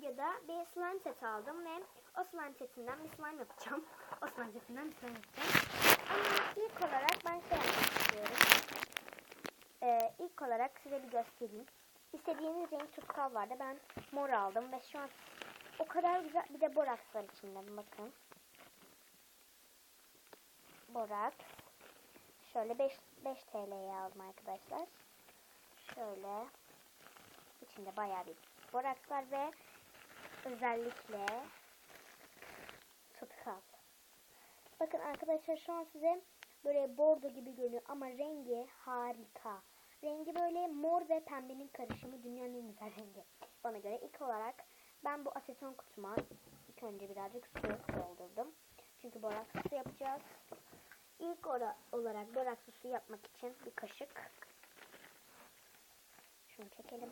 videoda bir slime set aldım ve o slime setinden bir slime yapacağım. O slime setinden bir slime yapacağım. Ama ilk olarak ben şey yapmak istiyorum. İlk olarak size bir göstereyim. İstediğiniz renk tutkal vardı. Ben mor aldım ve şu an o kadar güzel. Bir de boraks var içinde. Bakın. Boraks. Şöyle 5 TL'ye aldım arkadaşlar. Şöyle. İçinde bayağı bir boraks var ve özellikle tutkal. Bakın arkadaşlar şu an size böyle bordo gibi görünüyor ama rengi harika. Rengi böyle mor ve pembenin karışımı, dünyanın en güzel rengi. Bana göre ilk olarak ben bu aseton kutuma ilk önce birazcık su doldurdum. Çünkü boraks su yapacağız. İlk olarak boraks su yapmak için bir kaşık. Şunu çekelim.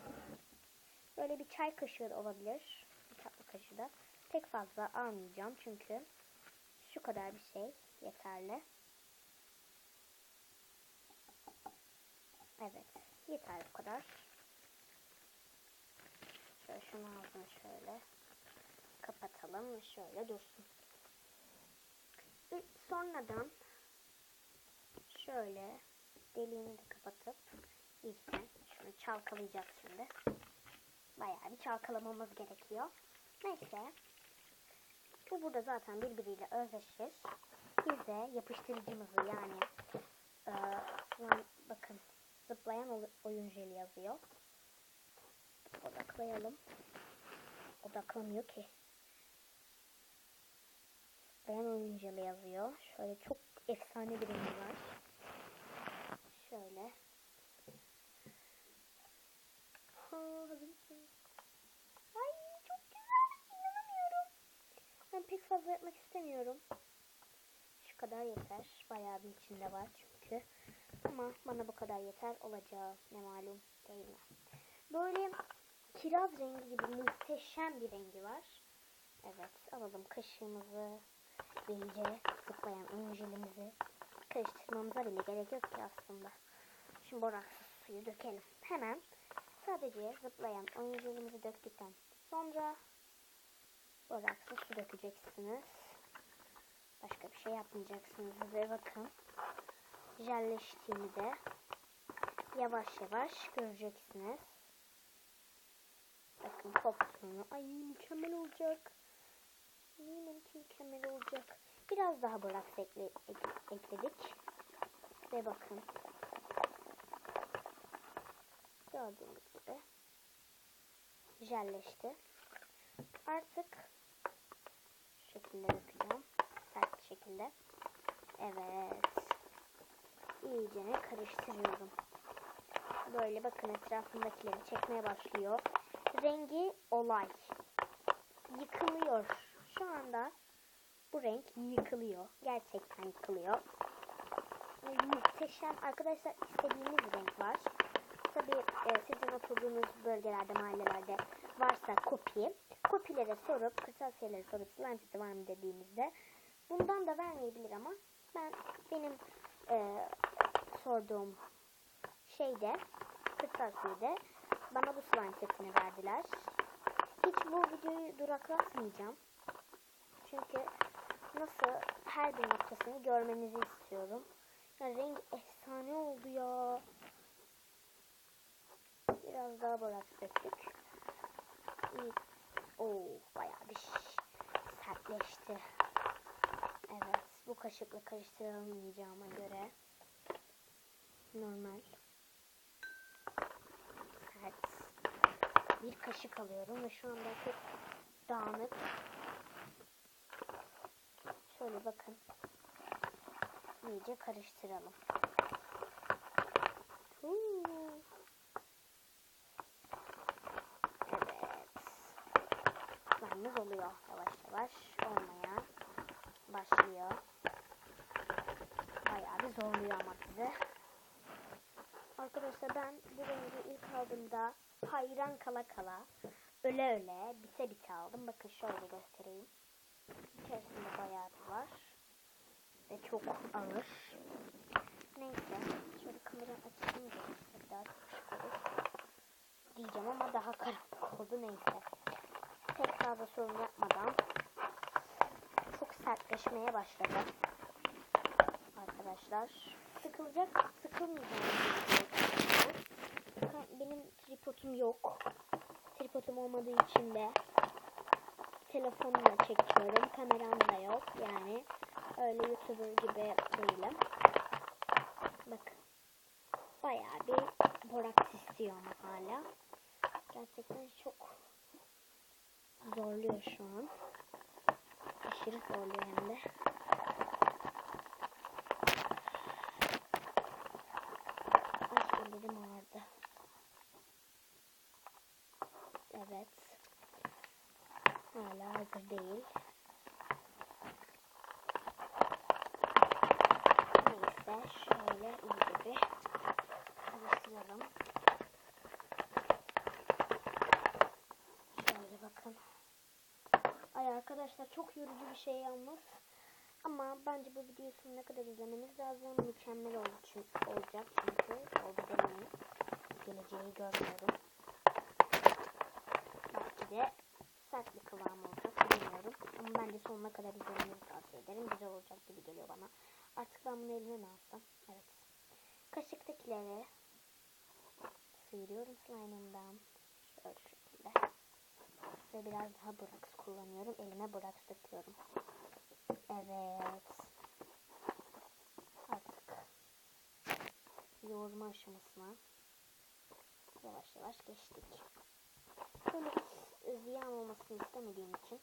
Böyle bir çay kaşığı da olabilir. Bir tatlı kaşığı da. Pek fazla almayacağım çünkü şu kadar bir şey yeterli. Evet. Yeter bu kadar. Şöyle şunu ağzını şöyle kapatalım ve şöyle dursun. Sonradan şöyle deliğini de kapatıp iyice şunu çalkalayacağız şimdi. Bayağı bir çalkalamamız gerekiyor. Neyse. Bu burada zaten birbiriyle özdeşir. Biz de yapıştırıcımızı yani bakın zıplayan oyun jeli yazıyor. Odaklayalım. Odaklamıyor ki. Zıplayan oyun jeli yazıyor. Şöyle çok efsane bir rengi var. Şöyle. Ay çok güzel. İnanamıyorum. Ben pek fazla yapmak istemiyorum. Şu kadar yeter. Bayağı bir içinde var çünkü. Ama bana bu kadar yeter olacağı ne malum değil mi? Böyle kiraz rengi gibi muhteşem bir rengi var. Evet, alalım kaşığımızı ve iyice zıplayan oyun jelimizi karıştırmamıza bile gerek yok ki aslında. Şimdi boraksız suyu dökelim. Hemen sadece zıplayan oyun jelimizi döktükten sonra boraksız su dökeceksiniz. Başka bir şey yapmayacaksınız ve bakın jelleştiğini de yavaş yavaş göreceksiniz. Bakın kokusunu. Ay mükemmel olacak. Eminim ki mükemmel olacak. Biraz daha boraks ekledik. Ve bakın. Gördüğünüz gibi jelleşti. Artık şu şekilde dökeceğim. Sert bir şekilde. Evet. İyicene karıştırıyorum. Böyle bakın etrafındakileri çekmeye başlıyor. Rengi olay. Yıkılıyor. Şu anda bu renk yıkılıyor. Gerçekten yıkılıyor. Muhteşem. Arkadaşlar istediğiniz renk var. Tabii sizin oturduğunuz bölgelerde, mahallelerde varsa kopi. Kopilere sorup, kırtasiyelere sorup slime seti var mı dediğimizde bundan da vermeyebilir ama benim sorduğum şeyde, kırtasiyede bana bu slime setini verdiler. Hiç bu videoyu duraklatmayacağım. Çünkü nasıl her bir noktasını görmenizi istiyorum. Yani rengi efsane oldu ya. Biraz daha boraks döktük. Bayağı bir sertleşti. Evet, bu kaşıkla karıştırılmayacağıma göre normal sert bir kaşık alıyorum ve şu anda çok dağınık. Şöyle bakın. İyice karıştıralım. Evet. Slime'ımız oluyor. Yavaş yavaş olmaya başlıyor. Bayağı bir zorluyor ama bizi. Arkadaşlar ben bu rengi ilk aldığımda hayran kala kala öyle bite aldım. Bakın şöyle göstereyim. İçerisinde bayağı bir var. Ve çok ağır. Neyse. Şöyle kameranın açısını daha çok ışık olur diyeceğim ama daha karanlık oldu. Neyse. Tek fazla sorun yapmadan çok sertleşmeye başladı. Arkadaşlar sıkılmayacağım. Benim tripodum yok. Tripodum olmadığı için de telefonla çekiyorum. Kameram da yok. Yani öyle YouTuber gibi değilim. Bakın. Bayağı bir boraks istiyor ama hala. Gerçekten çok zorluyor şu an. Aşırı zorluyor hem de. Ay ellerim ağrıdı. Evet. Hala hazır değil. Neyse şöyle iyice bir karıştıralım. Şöyle bakın. Ay arkadaşlar çok yorucu bir şey yalnız. Ama bence bu videoyu sonuna kadar izlemeniz lazım. Mükemmel olacak çünkü oldu demeyin. Geleceği görmüyorum. Belki de sert bir kıvam olacak bilmiyorum. Ama bence sonuna kadar izlemenizi tavsiye ederim. Güzel olacak gibi geliyor bana. Artık ben bunu elime mi alsam? Evet. Kaşıktakileri sıyırıyorum slime'ımdan. Şöyle şu şekilde. Ve biraz daha boraks kullanıyorum. Elime boraks döküyorum. Evet. Artık yoğurma aşamasına yavaş yavaş geçtik. Böyle ziyan olmasını istemediğim için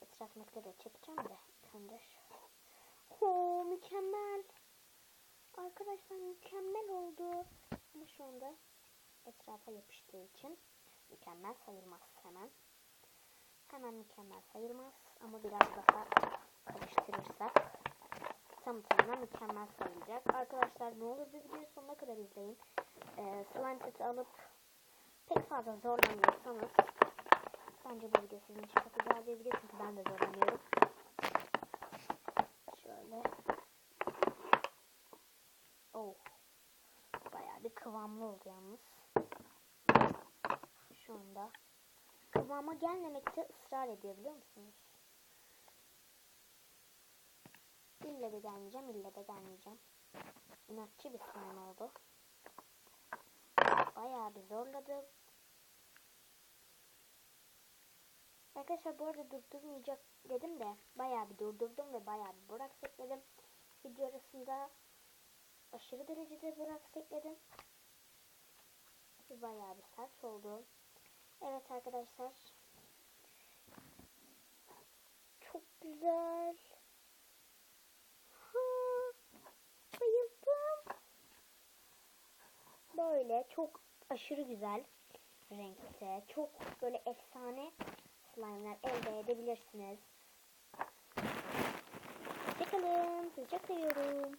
etrafındakileri de çekeceğim de ilk önce mükemmel. Arkadaşlar mükemmel oldu. Ama şu anda etrafa yapıştığı için mükemmel sayılmaz hemen. Hemen mükemmel sayılmaz ama biraz daha karıştırırsak tam tamına mükemmel sayılacak. Arkadaşlar ne olur bu videoyu sonuna kadar izleyin. Slime seti alıp pek fazla zorlanıyorsanız bence bu video sizin için çok güzel bir video çünkü ben de zorlanıyorum. Şöyle. Bayağı bir kıvamlı oldu yalnız. Şu anda kıvama gelmemekte ısrar ediyor biliyor musunuz? İlle de gelmeyeceğim. İnatçı bir slime oldu. Bayağı bir zorladım. Arkadaşlar bu arada durdurmayacak dedim de bayağı bir durdurdum ve bayağı bir boraks ekledim. Video arasında aşırı derecede boraks ekledim. Bayağı bir sert oldu. Evet arkadaşlar. Çok güzel. Bayıldım. Böyle çok aşırı güzel renkte. Çok böyle efsane slime'lar elde edebilirsiniz. Hoşçakalın. Sizi çok seviyorum.